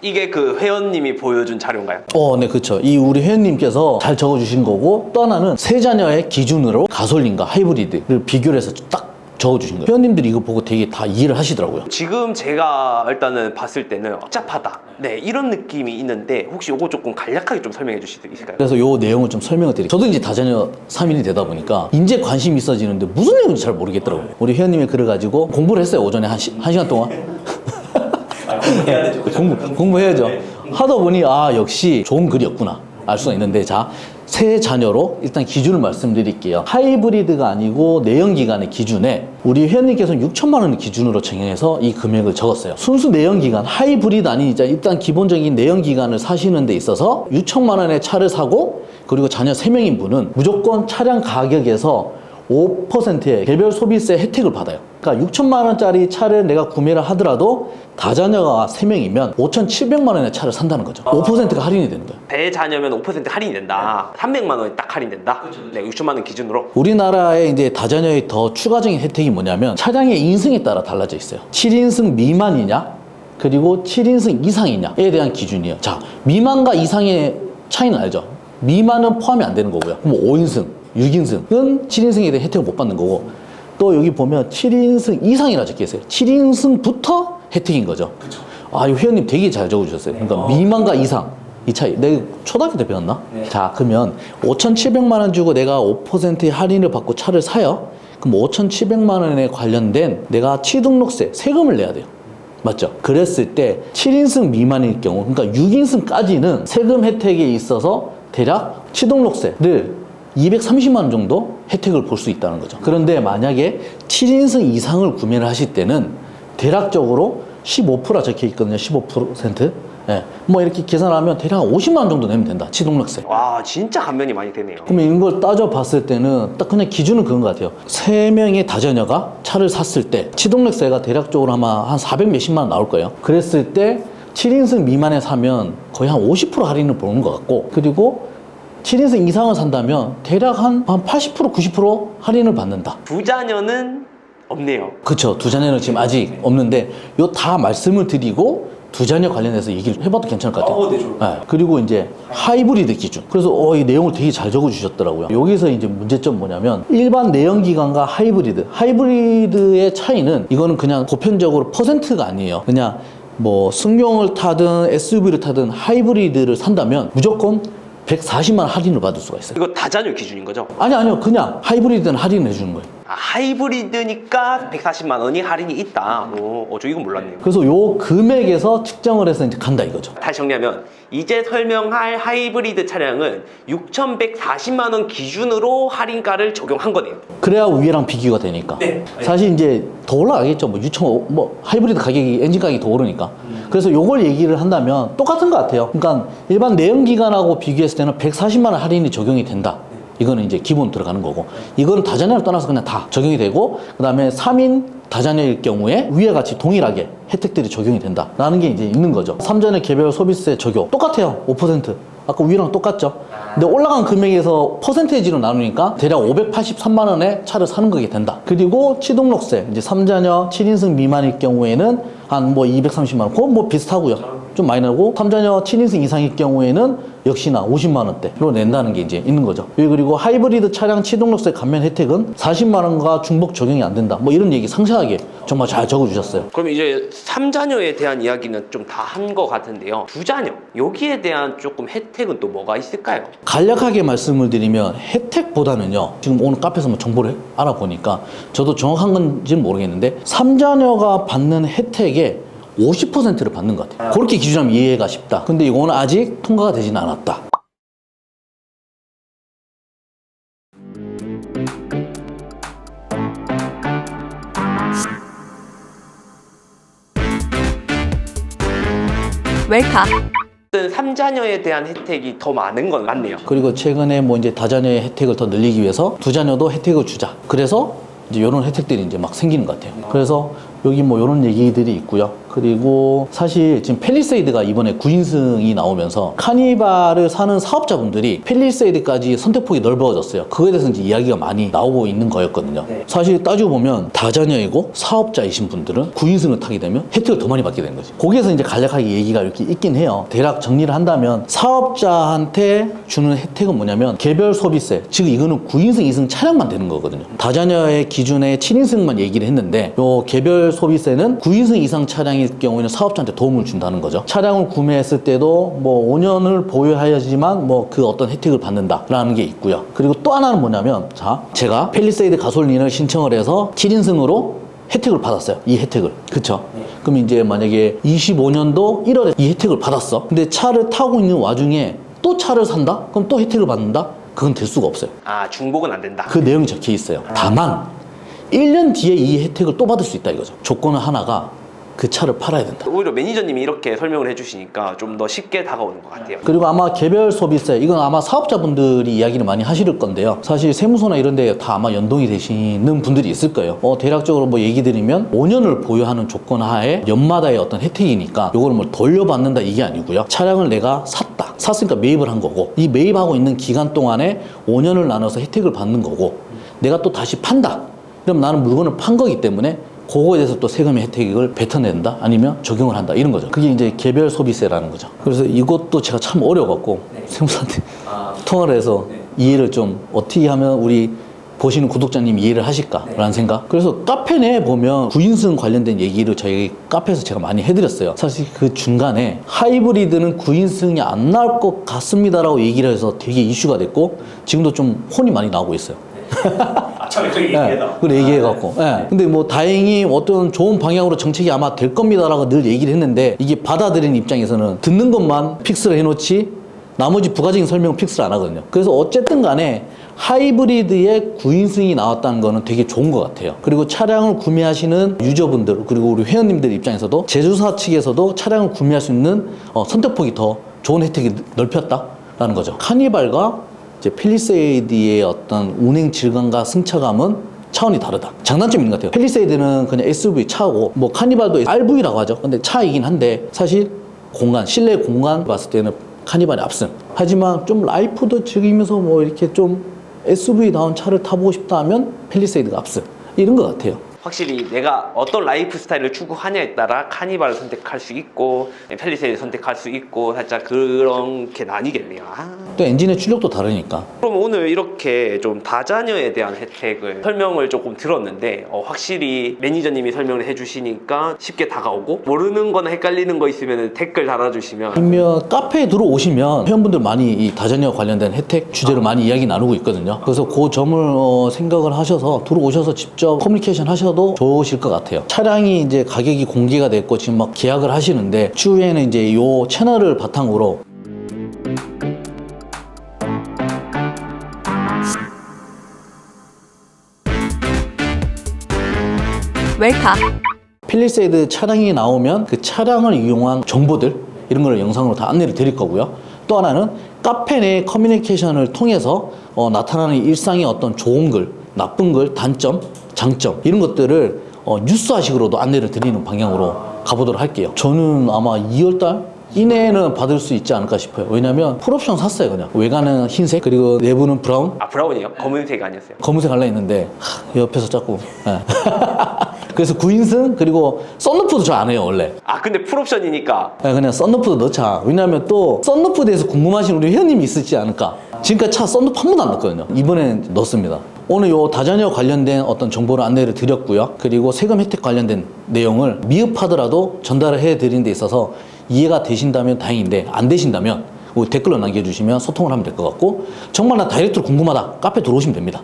이게 그 회원님이 보여준 자료인가요? 네, 그렇죠. 이 우리 회원님께서 잘 적어주신 거고, 또 하나는 세 자녀의 기준으로 가솔린과 하이브리드를 비교를 해서 딱 적어주신 거예요. 회원님들이 이거 보고 되게 다 이해를 하시더라고요. 지금 제가 일단은 봤을 때는 복잡하다, 네, 이런 느낌이 있는데 혹시 요거 조금 간략하게 좀 설명해 주실 수 있을까요? 그래서 요 내용을 좀 설명을 드릴게요. 저도 이제 다자녀 3인이 되다 보니까 이제 관심이 있어지는데 무슨 내용인지 잘 모르겠더라고요. 우리 회원님이 글을 가지고 공부를 했어요. 오전에 한 시간 동안. 공부해야 되죠. 공부해야죠. 하다 보니 역시 좋은 글이었구나 알 수가 있는데, 자, 세 자녀로 일단 기준을 말씀드릴게요. 하이브리드가 아니고 내연기관의 기준에 우리 회원님께서는 6천만 원을 기준으로 정해서 이 금액을 적었어요. 순수 내연기관, 하이브리드 아닌 이제 일단 기본적인 내연기관을 사시는 데 있어서 6천만 원의 차를 사고, 그리고 자녀 3명인 분은 무조건 차량 가격에서 5%의 개별 소비세 혜택을 받아요. 그러니까 6천만 원짜리 차를 내가 구매를 하더라도 다자녀가 3명이면 5,700만 원의 차를 산다는 거죠. 5%가 할인이 되는 거예요. 대자녀면 5% 할인이 된다. 300만 원이 딱 할인된다. 네, 60만 원 기준으로. 우리나라의 이제 다자녀의 더 추가적인 혜택이 뭐냐면 차량의 인승에 따라 달라져 있어요. 7인승 미만이냐, 그리고 7인승 이상이냐에 대한 기준이에요. 자, 미만과 이상의 차이는 알죠? 미만은 포함이 안 되는 거고요. 그럼 5인승, 6인승은 7인승에 대한 혜택을 못 받는 거고, 또 여기 보면 7인승 이상이라 적혀 있어요. 7인승부터 혜택인 거죠. 그쵸. 이 회원님 되게 잘 적어주셨어요. 그러니까 미만과 이상 이 차이. 내가 초등학교 때 배웠나? 네. 자, 그러면 5,700만 원 주고 내가 5%의 할인을 받고 차를 사요. 그럼 5,700만 원에 관련된 내가 취등록세, 세금을 내야 돼요. 맞죠? 그랬을 때 7인승 미만일 경우, 그러니까 6인승까지는 세금 혜택에 있어서 대략 취등록세를 230만 원 정도 혜택을 볼 수 있다는 거죠. 그런데 만약에 7인승 이상을 구매를 하실 때는 대략적으로 15%가 적혀 있거든요. 15%. 예. 뭐 이렇게 계산하면 대략 50만 원 정도 내면 된다. 취등록세. 와, 진짜 감면이 많이 되네요. 그러면 이걸 따져봤을 때는 딱 그냥 기준은 그런 것 같아요. 3명의 다자녀가 차를 샀을 때 취등록세가 대략적으로 아마 한 400 몇십만 원 나올 거예요. 그랬을 때 7인승 미만에 사면 거의 한 50% 할인을 보는 것 같고, 그리고 7인승 이상을 산다면 대략 한 80%, 90% 할인을 받는다. 두 자녀는 없네요. 그쵸. 두 자녀는 지금 아직 없는데, 요 다 말씀을 드리고 두 자녀 관련해서 얘기를 해봐도 괜찮을 것 같아요. 네, 좋아요. 네. 그리고 이제 하이브리드 기준. 그래서 이 내용을 되게 잘 적어주셨더라고요. 여기서 이제 문제점 뭐냐면, 일반 내연기관과 하이브리드의 차이는, 이거는 그냥 보편적으로 퍼센트가 아니에요. 그냥 뭐 승용을 타든 SUV를 타든 하이브리드를 산다면 무조건 140만 원 할인을 받을 수가 있어요. 이거 다자녀 기준인 거죠? 아니요. 그냥 하이브리드는 할인을 해주는 거예요. 하이브리드니까 140만 원이 할인이 있다. 저 이건 몰랐네요. 그래서 요 금액에서 측정을 해서 이제 간다 이거죠. 다시 정리하면, 이제 설명할 하이브리드 차량은 6,140만 원 기준으로 할인가를 적용한 거네요. 그래야 위에랑 비교가 되니까. 네. 사실 이제 더 올라가겠죠. 뭐 6,500, 뭐 하이브리드 가격이, 엔진 가격이 더 오르니까. 그래서 요걸 얘기를 한다면 똑같은 것 같아요. 그러니까 일반 내연기관하고 비교했을 때는 140만 원 할인이 적용이 된다. 이거는 이제 기본 들어가는 거고, 이거는 다자녀를 떠나서 그냥 다 적용이 되고, 그 다음에 3인 다자녀일 경우에 위에 같이 동일하게 혜택들이 적용이 된다라는 게 이제 있는 거죠. 3자녀 개별 소비세 적용 똑같아요. 5%. 아까 위랑 똑같죠. 근데 올라간 금액에서 퍼센테이지로 나누니까 대략 583만 원에 차를 사는 거게 된다. 그리고 취등록세, 이제 3자녀 7인승 미만일 경우에는 한 뭐 230만 원, 그건 뭐 비슷하고요. 좀 많이 나고, 3자녀 7인승 이상일 경우에는 역시나 50만 원대로 낸다는 게 이제 있는 거죠. 그리고 하이브리드 차량 취등록세 감면 혜택은 40만 원과 중복 적용이 안 된다. 뭐 이런 얘기 상세하게 정말 잘 적어주셨어요. 그럼 이제 3자녀에 대한 이야기는 좀 다 한 것 같은데요. 두 자녀, 여기에 대한 조금 혜택은 또 뭐가 있을까요? 간략하게 말씀을 드리면, 혜택보다는요, 지금 오늘 카페에서 뭐 정보를 알아보니까 저도 정확한 건지는 모르겠는데 3자녀가 받는 혜택의 50%를 받는 것 같아요. 그렇게 기준하면 이해가 쉽다. 근데 이거는 아직 통과가 되지는 않았다. 웰컴. 3자녀에 대한 혜택이 더 많은 건 맞네요. 그리고 최근에 뭐 이제 다자녀의 혜택을 더 늘리기 위해서 두 자녀도 혜택을 주자. 그래서 이제 이런 혜택들이 이제 막 생기는 것 같아요. 그래서 여기 뭐 이런 얘기들이 있고요. 그리고 사실 지금 팰리세이드가 이번에 9인승이 나오면서 카니발을 사는 사업자분들이 팰리세이드까지 선택폭이 넓어졌어요. 그거에 대해서 이제 이야기가 많이 나오고 있는 거였거든요. 네. 사실 따지고 보면 다자녀이고 사업자이신 분들은 9인승을 타게 되면 혜택을 더 많이 받게 되는 거지. 거기에서 이제 간략하게 얘기가 이렇게 있긴 해요. 대략 정리를 한다면 사업자한테 주는 혜택은 뭐냐면 개별 소비세, 즉 이거는 9인승, 2승 차량만 되는 거거든요. 다자녀의 기준에 7인승만 얘기를 했는데 요 개별 소비세는 9인승 이상 차량일 경우에는 사업자한테 도움을 준다는 거죠. 차량을 구매했을 때도 뭐 5년을 보유해야지만 뭐 그 어떤 혜택을 받는다라는 게 있고요. 그리고 또 하나는 뭐냐면 자, 제가 팰리세이드 가솔린을 신청을 해서 7인승으로 혜택을 받았어요. 이 혜택을. 그쵸? 그럼 이제 만약에 25년도 1월에 이 혜택을 받았어. 근데 차를 타고 있는 와중에 또 차를 산다? 그럼 또 혜택을 받는다? 그건 될 수가 없어요. 아, 중복은 안 된다. 그 내용이 적혀 있어요. 다만 1년 뒤에 이 혜택을 또 받을 수 있다 이거죠. 조건은 하나가 그 차를 팔아야 된다. 오히려 매니저님이 이렇게 설명을 해주시니까 좀 더 쉽게 다가오는 것 같아요. 그리고 아마 개별 소비세, 이건 아마 사업자분들이 이야기를 많이 하실 건데요. 사실 세무서나 이런 데 다 아마 연동이 되시는 분들이 있을 거예요. 대략적으로 뭐 얘기 드리면 5년을 보유하는 조건 하에 연마다의 어떤 혜택이니까 요거를 뭐 돌려받는다 이게 아니고요. 차량을 내가 샀다. 샀으니까 매입을 한 거고 이 매입하고 있는 기간 동안에 5년을 나눠서 혜택을 받는 거고 내가 또 다시 판다. 그럼 나는 물건을 판 거기 때문에 그거에 대해서 또 세금의 혜택을 뱉어낸다 아니면 적용을 한다 이런 거죠. 그게 이제 개별 소비세라는 거죠. 그래서 이것도 제가 참 어려워갖고 세무사한테 통화를 해서 이해를 좀 어떻게 하면 우리 보시는 구독자님 이해를 하실까라는 생각. 그래서 카페 내에 보면 9인승 관련된 얘기를 저희 카페에서 제가 많이 해드렸어요. 사실 그 중간에 하이브리드는 9인승이 안 나올 것 같습니다라고 얘기를 해서 되게 이슈가 됐고 지금도 좀 혼이 많이 나오고 있어요. 처음에 그 그걸 얘기해갖고. 근데 뭐 다행히 어떤 좋은 방향으로 정책이 아마 될 겁니다라고 늘 얘기를 했는데 이게 받아들이는 입장에서는 듣는 것만 픽스를 해놓지 나머지 부가적인 설명은 픽스를 안 하거든요. 그래서 어쨌든 간에 하이브리드의 9인승이 나왔다는 거는 되게 좋은 것 같아요. 그리고 차량을 구매하시는 유저분들 그리고 우리 회원님들 입장에서도 제조사 측에서도 차량을 구매할 수 있는 선택폭이 더 좋은 혜택이 넓혔다라는 거죠. 카니발과 이제 팰리세이드의 어떤 운행 질감과 승차감은 차원이 다르다. 장단점이 있는 것 같아요. 팰리세이드는 그냥 SUV 차고 뭐 카니발도 RV라고 하죠. 근데 차이긴 한데 사실 공간, 실내 공간 봤을 때는 카니발이 앞선. 하지만 좀 라이프도 즐기면서 뭐 이렇게 좀 SUV다운 차를 타보고 싶다 하면 팰리세이드가 앞선. 이런 것 같아요. 확실히 내가 어떤 라이프 스타일을 추구하냐에 따라 카니발을 선택할 수 있고 팰리세이드 선택할 수 있고 살짝 그렇게 나뉘겠네요. 또 엔진의 출력도 다르니까. 그럼 오늘 이렇게 좀 다자녀에 대한 혜택을 설명을 조금 들었는데 확실히 매니저님이 설명을 해주시니까 쉽게 다가오고 모르는 거나 헷갈리는 거 있으면 댓글 달아주시면 아니면 카페에 들어오시면 회원분들 많이 이 다자녀 관련된 혜택 주제로 많이 이야기 나누고 있거든요. 그래서 그 점을 생각을 하셔서 들어오셔서 직접 커뮤니케이션 하셔도 좋으실 것 같아요. 차량이 이제 가격이 공개가 됐고 지금 막 계약을 하시는데 추후에는 이제 요 채널을 바탕으로 웰카 팰리세이드 차량이 나오면 그 차량을 이용한 정보들 이런 걸 영상으로 다 안내를 드릴 거고요. 또 하나는 카페 내 커뮤니케이션을 통해서 나타나는 일상의 어떤 좋은 글, 나쁜 글, 단점, 장점 이런 것들을 뉴스화식으로도 안내를 드리는 방향으로 가보도록 할게요. 저는 아마 2월달 이내에는 받을 수 있지 않을까 싶어요. 왜냐면 풀옵션 샀어요. 그냥 외관은 흰색 그리고 내부는 브라운. 브라운이요? 검은색 아니었어요? 검은색 할라 했는데 옆에서 자꾸 그래서 9인승 그리고 썬루프도 저 안 해요 원래. 근데 풀옵션이니까 그냥 썬루프도 넣자. 왜냐면 또 썬루프에 대해서 궁금하신 우리 회원님이 있을지 않을까. 지금까지 차 썬루프 한 번도 안 넣었거든요. 이번엔 넣습니다. 오늘 요 다자녀 관련된 어떤 정보를 안내를 드렸고요. 그리고 세금 혜택 관련된 내용을 미흡하더라도 전달을 해드리는 데 있어서 이해가 되신다면 다행인데 안 되신다면 댓글로 남겨주시면 소통을 하면 될 것 같고 정말 나 다이렉트로 궁금하다 카페 들어오시면 됩니다.